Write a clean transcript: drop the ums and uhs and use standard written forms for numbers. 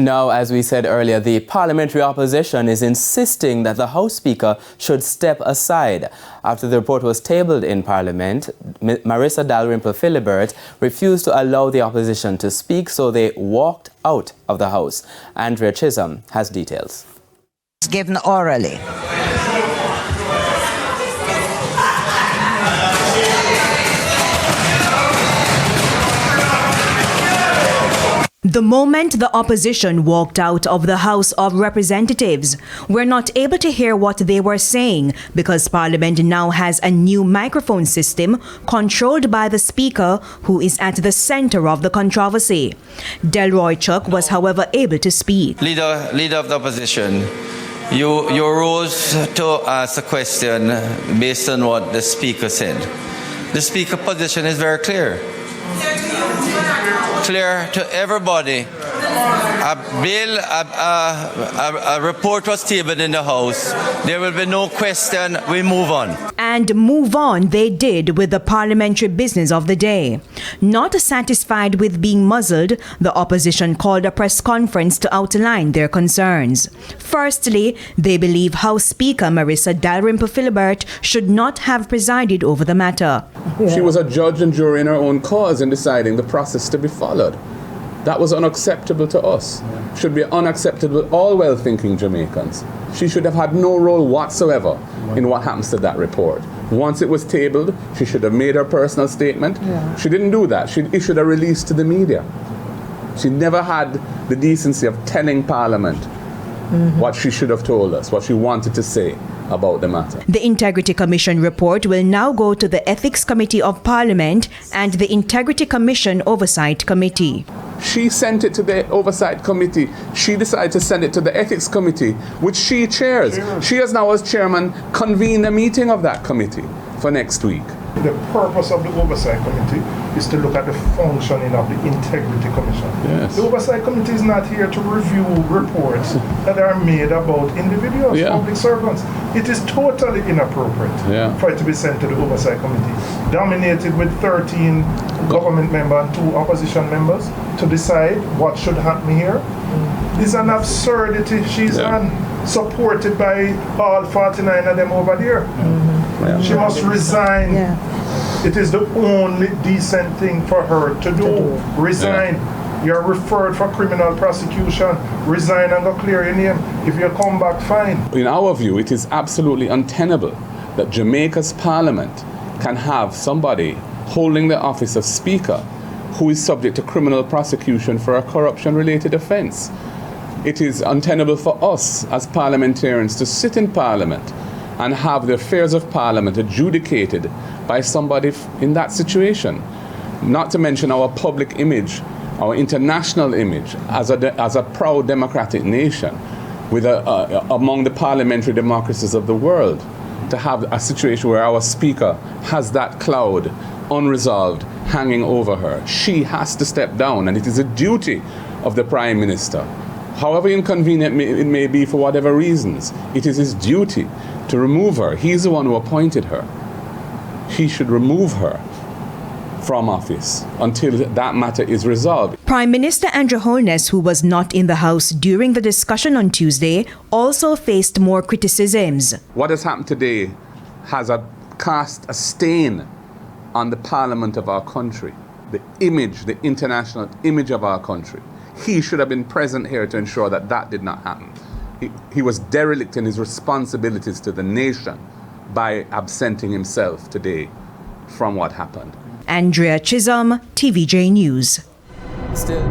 Now, as we said earlier, the parliamentary opposition is insisting that the House Speaker should step aside. After the report was tabled in Parliament, Marissa Dalrymple-Philibert refused to allow the opposition to speak, so they walked out of the House. Andrea Chisholm has details. It's given orally. The moment the opposition walked out of the House of Representatives, we're not able to hear what they were saying because Parliament now has a new microphone system controlled by the Speaker, who is at the center of the controversy. Delroy Chuck was, however, able to speak. Leader of the opposition, you rose to ask a question based on what the Speaker said. The Speaker position is very clear. Clear to everybody. A report was tabled in the House. There will be no question. We move on. And move on they did with the parliamentary business of the day. Not satisfied with being muzzled, the opposition called a press conference to outline their concerns. Firstly, they believe House Speaker Marissa Dalrymple-Philibert should not have presided over the matter. She was a judge and jury in her own cause in deciding the process to be followed. That was unacceptable to us. Should be unacceptable to all well-thinking Jamaicans. She should have had no role whatsoever in what happens to that report. Once it was tabled, she should have made her personal statement. She didn't do that. She issued a release to the media. She never had the decency of telling Parliament what she should have told us, what she wanted to say about the matter. The Integrity Commission report will now go to the Ethics Committee of Parliament and the Integrity Commission Oversight Committee. She sent it to the Oversight Committee. She decided to send it to the Ethics Committee, which she chairs. She has now, as chairman, convened a meeting of that committee for next week. The purpose of the Oversight Committee is to look at the functioning of the Integrity Commission. Yes. The Oversight Committee is not here to review reports that are made about individuals, public servants. It is totally inappropriate for it to be sent to the Oversight Committee, dominated with 13 government members and 2 opposition members, to decide what should happen here. It's an absurdity she's on, supported by all 49 of them over there. She must resign. It is the only decent thing for her to do. Resign. You're referred for criminal prosecution. Resign and go clear your name. If you come back, fine. In our view, it is absolutely untenable that Jamaica's Parliament can have somebody holding the office of Speaker who is subject to criminal prosecution for a corruption-related offence. It is untenable for us as parliamentarians to sit in Parliament and have the affairs of Parliament adjudicated by somebody in that situation. Not to mention our public image, our international image as a proud democratic nation with among the parliamentary democracies of the world, to have a situation where our Speaker has that cloud unresolved hanging over her. She has to step down, and it is a duty of the Prime Minister. However inconvenient it may be for whatever reasons, it is his duty to remove her. He's the one who appointed her. He should remove her from office until that matter is resolved. Prime Minister Andrew Holness, who was not in the House during the discussion on Tuesday, also faced more criticisms. What has happened today has cast a stain on the Parliament of our country, the image, the international image of our country. He should have been present here to ensure that that did not happen. He was derelict in his responsibilities to the nation by absenting himself today from what happened. Andrea Chisholm, TVJ News. Still